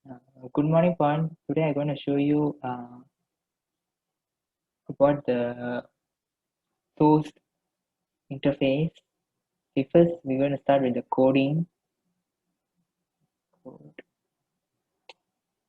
Good morning, Pan. Today I'm going to show you about the source interface. First, we're going to start with the coding.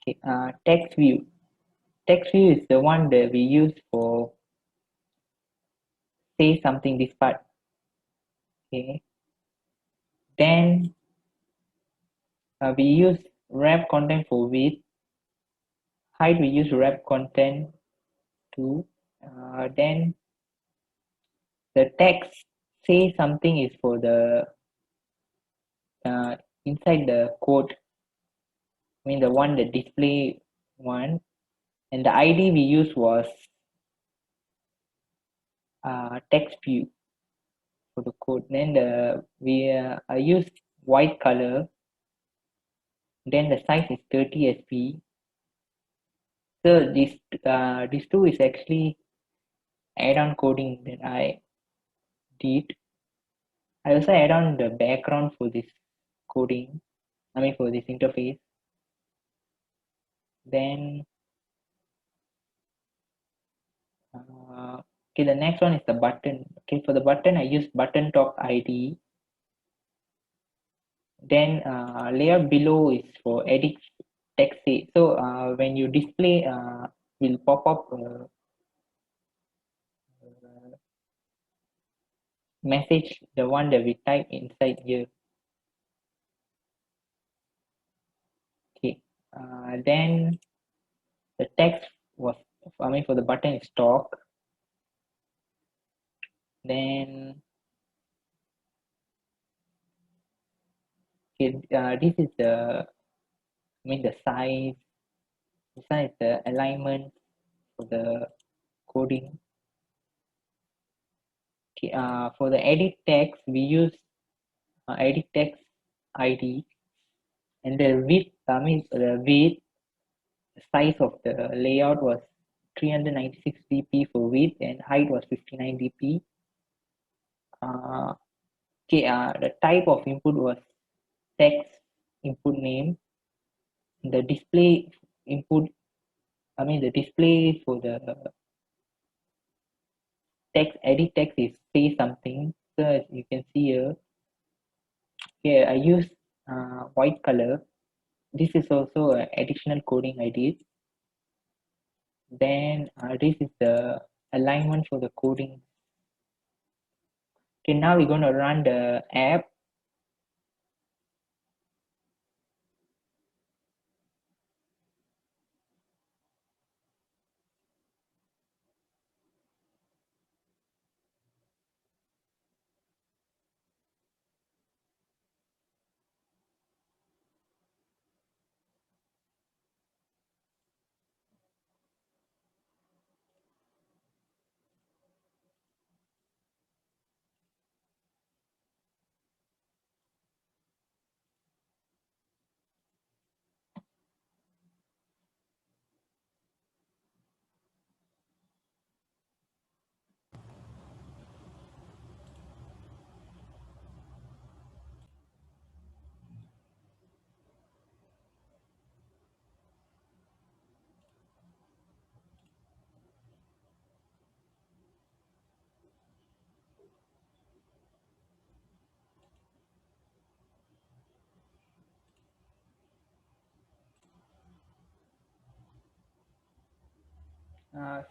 Okay, text view. Text view is the one that we use for say something this part. Okay. Then we use wrap content for width. Height we use wrap content too. Then the text say something is for the inside the code. I mean the one that display one, and the ID we used was text view for the code. Then I used white color. Then the size is 30 sp. So this two is actually add-on coding that I did. I also add on the background for this coding. I mean for this interface. Then okay, the next one is the button. Okay, for the button I use button top ID. Then layout below is for edit text. So when you display will pop up message, the one that we type inside here. Okay, then the text was, I mean for the button is stock. Then okay, this is the, I mean the size. This one is the alignment for the coding. Okay, for the edit text we use edit text ID, and the width, I mean the width size of the layout was 396 dp for width and height was 59 dp. Okay, the type of input was text input name. The display input, I mean the display for the text edit text is say something. So as you can see here, here I use white color. This is also additional coding I did. Then this is the alignment for the coding. Okay, now we're going to run the app.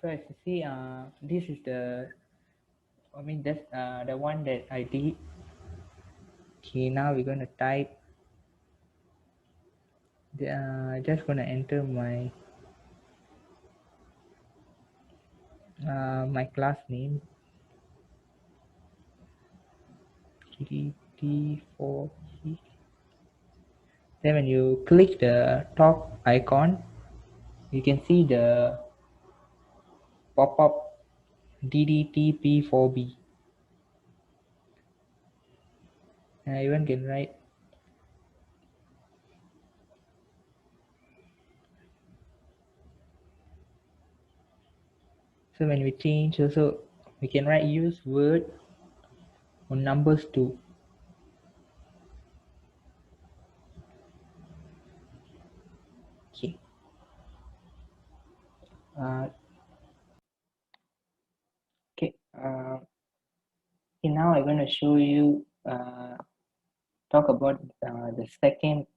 So as you see, this is the, I mean that's the one that I did. Okay, now we're going to type. Just going to enter my my class name, DFP400. Then when you click the top icon, you can see the pop-up DDTP4B. And I even can write. So when we change also, we can write use word or numbers too. now I'm going to show you talk about the second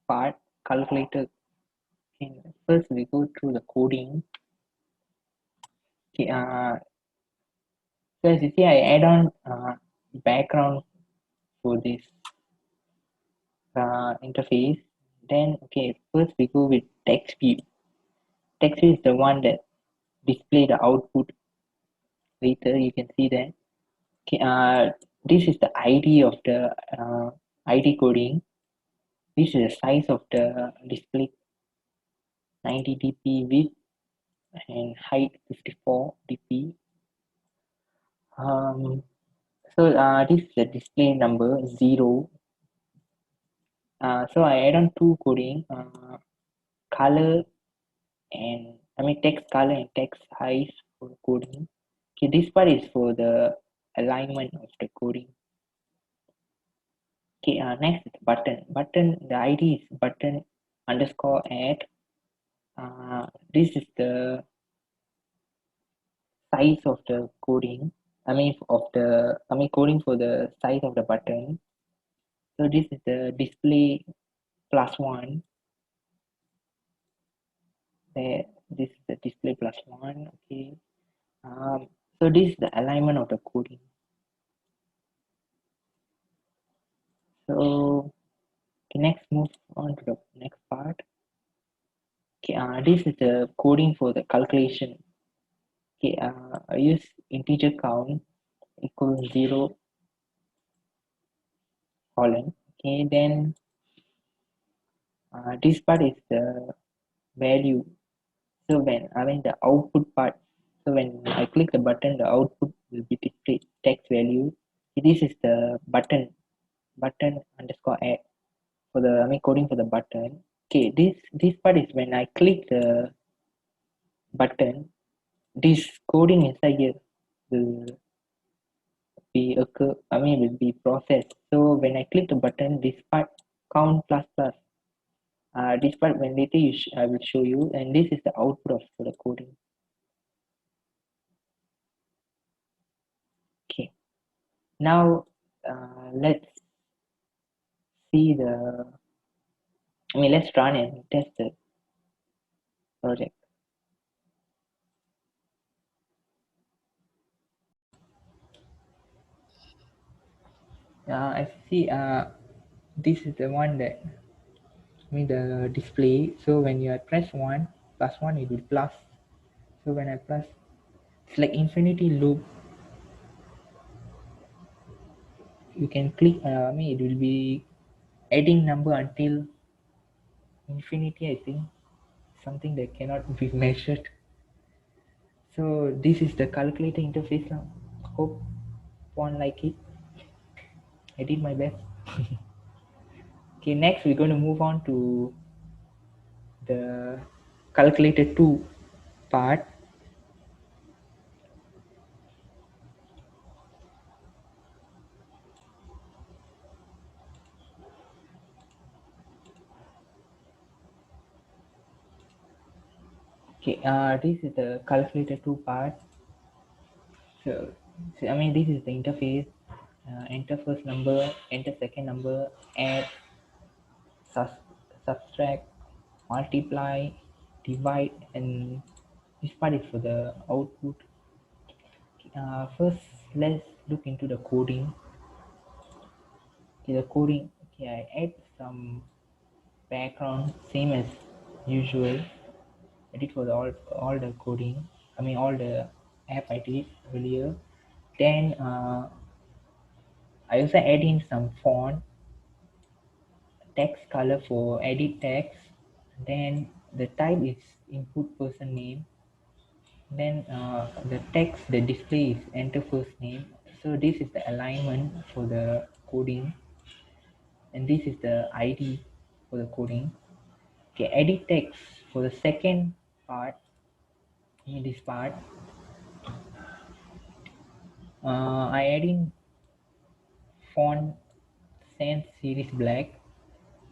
part, calculator. Okay, first we go through the coding. Okay, so as you see, I add on background for this interface. Then okay, first we go with text view. Text view is the one that display the output later. You can see that. Okay, this is the ID of the ID coding. This is the size of the display, 90 dp width and height 54 dp. So this is the display number 0. So I add on two coding, color and text color and text size for coding. Okay, this part is for the alignment of the coding. Okay, next is button. The ID is button underscore add. This is the size of the coding. Coding for the size of the button. So this is the display +1. There, this is the display +1. Okay. So this is the alignment of the coding. So next, move on to the next part. Okay, this is the coding for the calculation. Okay, I use integer count equals 0 colon. Okay, then this part is the value. So when the output part, so when I click the button, the output will be displayed text value. This is the button underscore add for the coding for the button. Okay, this part is when I click the button, this coding inside here will will be processed. So when I click the button, this part count plus plus. This part when later I will show you, and this is the output of for the coding. Okay, now let's see let's run and test the project. I see this is the one that the display. So when you press 1 plus 1, it will plus. So when I press, it's like infinity loop. You can click, it will be adding number until infinity, I think. Something that cannot be measured. So this is the calculator interface now. Hope one like it. I did my best. Okay, next we're going to move on to the calculator 2 part. Okay, this is the calculator 2 part. So this is the interface. Enter first number, enter second number, add, subtract, multiply, divide, and this part is for the output. First, let's look into the coding. Okay, the coding. Okay, I add some background, same as usual. I did for all the coding. All the app I did earlier. Then I also add in some font, text color for edit text. Then the type is input person name. Then the text, the display is enter first name. So this is the alignment for the coding, and this is the ID for the coding. Okay, edit text for the second part. In this part, I add in font sans serif black.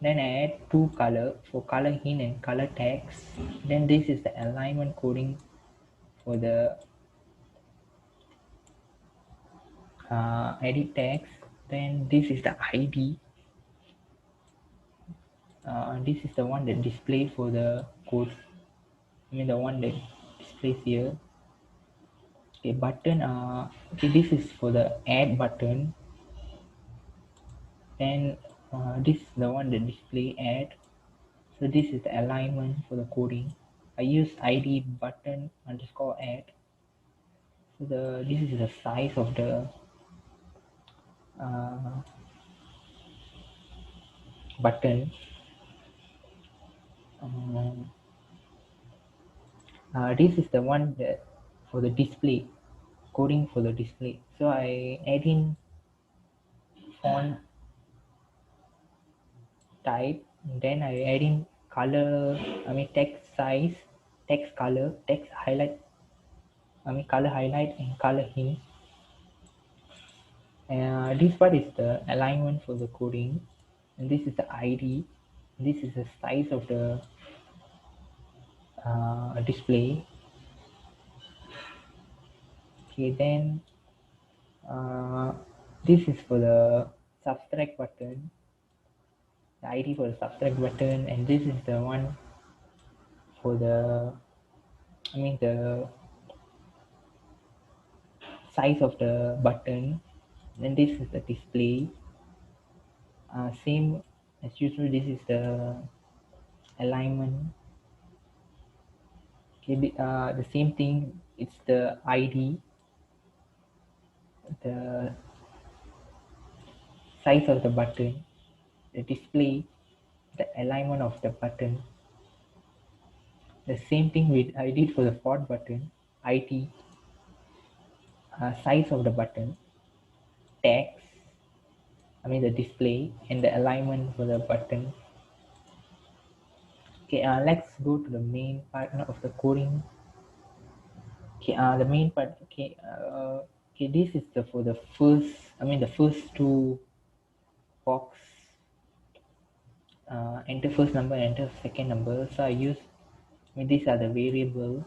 Then I add two color for color hint and color text. Then this is the alignment coding for the edit text. Then this is the ID. This is the one that display for the code. I mean the one that displays here. Okay, button. Okay, this is for the add button. Then this is the one that display add. So this is the alignment for the coding. I use ID button underscore add. So this is the size of the uh, button. Um, this is the one that for the display, coding for the display. So I add in font type, then I add in color, I mean text size, text color, text highlight, I mean color highlight and color hint. This part is the alignment for the coding, and this is the ID. This is the size of the display. Okay, then this is for the subtract button, the ID for the subtract button, and this is the one for the, I mean the size of the button. Then this is the display. Same as usual. This is the alignment. Okay, the same thing. It's the ID, the size of the button, the display, the alignment of the button. The same thing with I did for the font button, ID, size of the button, text, I mean the display, and the alignment for the button. Okay, let's go to the main part of the coding. Okay, the main part. Okay, okay, this is the for the first. I mean the first two box. Enter first number, enter second number. So I use. I mean these are the variables.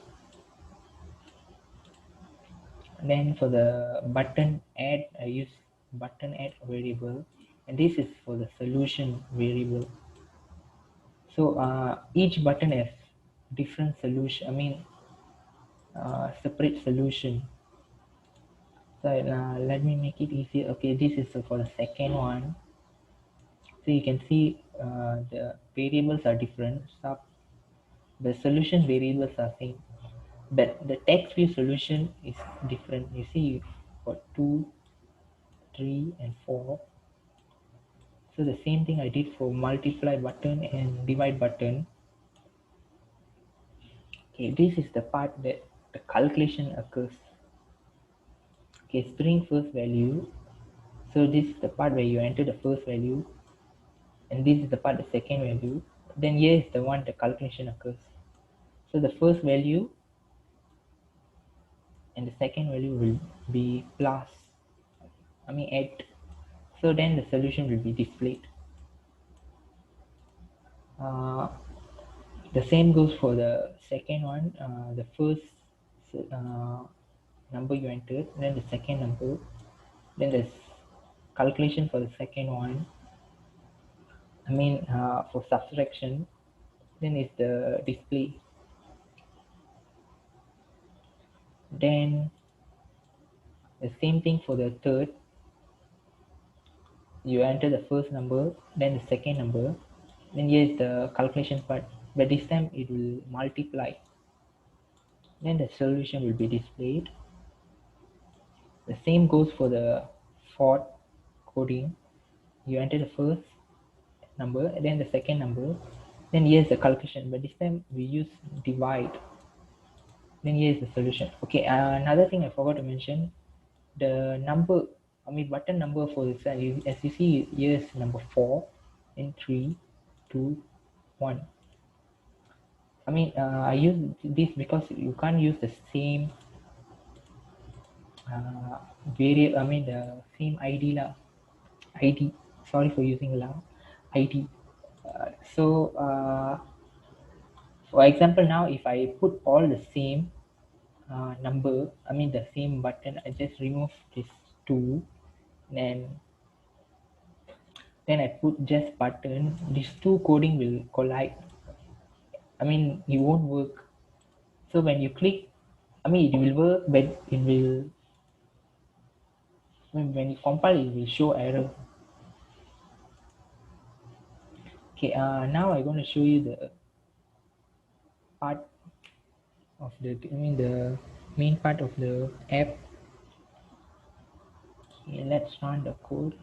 Then for the button add, I use button add variable, and this is for the solution variable. So each button has different solution. I mean separate solution. So let me make it easier. Okay, this is for the second one. So you can see the variables are different. The solution variables are same, but the text view solution is different. You see, for 2, 3, and 4. So the same thing I did for multiply button and divide button. Okay, this is the part that the calculation occurs. Okay, string first value. So this is the part where you enter the first value, and this is the part the second value. Then here is the one the calculation occurs. So the first value and the second value will be plus, I mean add. So then the solution will be displayed. Uh, the same goes for the second one. The first uh, number you entered, then the second number, then the calculation for the second one. I mean for subtraction, then is the display. Then the same thing for the third. You enter the first number, then the second number, then here is the calculation part, but this time it will multiply. Then the solution will be displayed. The same goes for the fourth coding. You enter the first number, then the second number, then here is the calculation, but this time we use divide. Then here is the solution. Okay, another thing I forgot to mention, the number, I mean button number for this, as you see here is number 4, and 3, 2, 1. I mean I use this because you can't use the same variable, I mean the same ID lah. ID, sorry for using lah, ID. So for example, now if I put all the same number, I mean the same button, I just remove this 2, and then I put just button. These two coding will collide. I mean, it won't work. So when you click, I mean, it will work, but it will, when you compile, it will show error. Okay, now I'm going to show you the part of the main part of the app. Okay, let's run the code.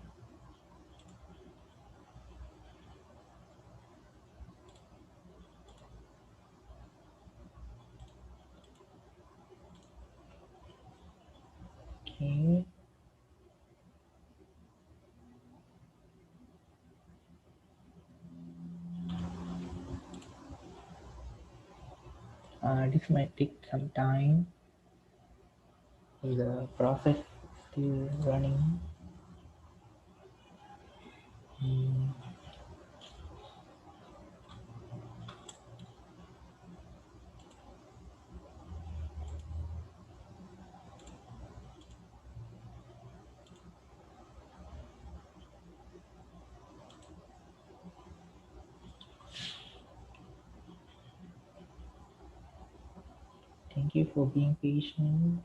Okay. This might take some time. The process still running. Thank you for being patient.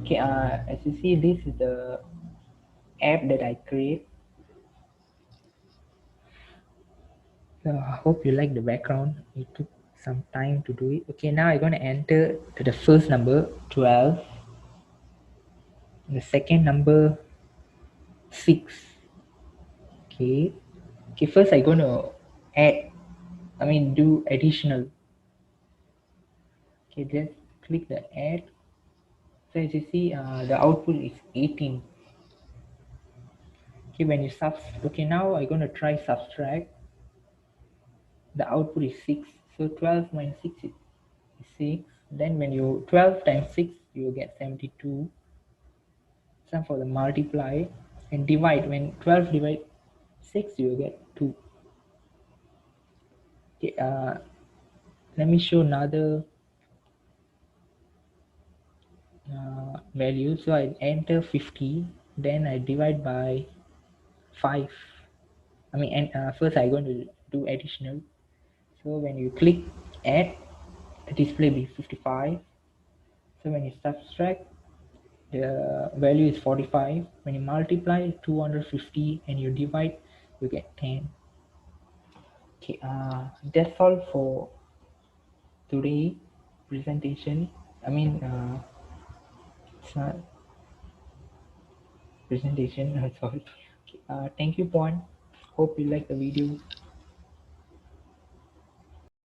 Okay, as you see, this is the app that I create. So I hope you like the background. It took some time to do it. Okay, now I'm going to enter the first number 12, the second number 6. Okay. Okay, first I'm going to do additional. Okay, just click the add. So as you see, the output is 18. Okay, when you okay, now I'm going to try subtract. The output is 6. So 12 minus 6 is 6. Then when you 12 times 6, you get 72. Sum for the multiply and divide. When 12 divide 6, you get 2. Okay, let me show another value. So I enter 50, then I divide by 5. And first I'm going to do additional. So when you click add, the display will be 55. So when you subtract, the value is 45. When you multiply 250 and you divide, you get 10. Okay, that's all for today presentation. It's not presentation. Sorry. Okay, thank you, Pawan. Hope you like the video.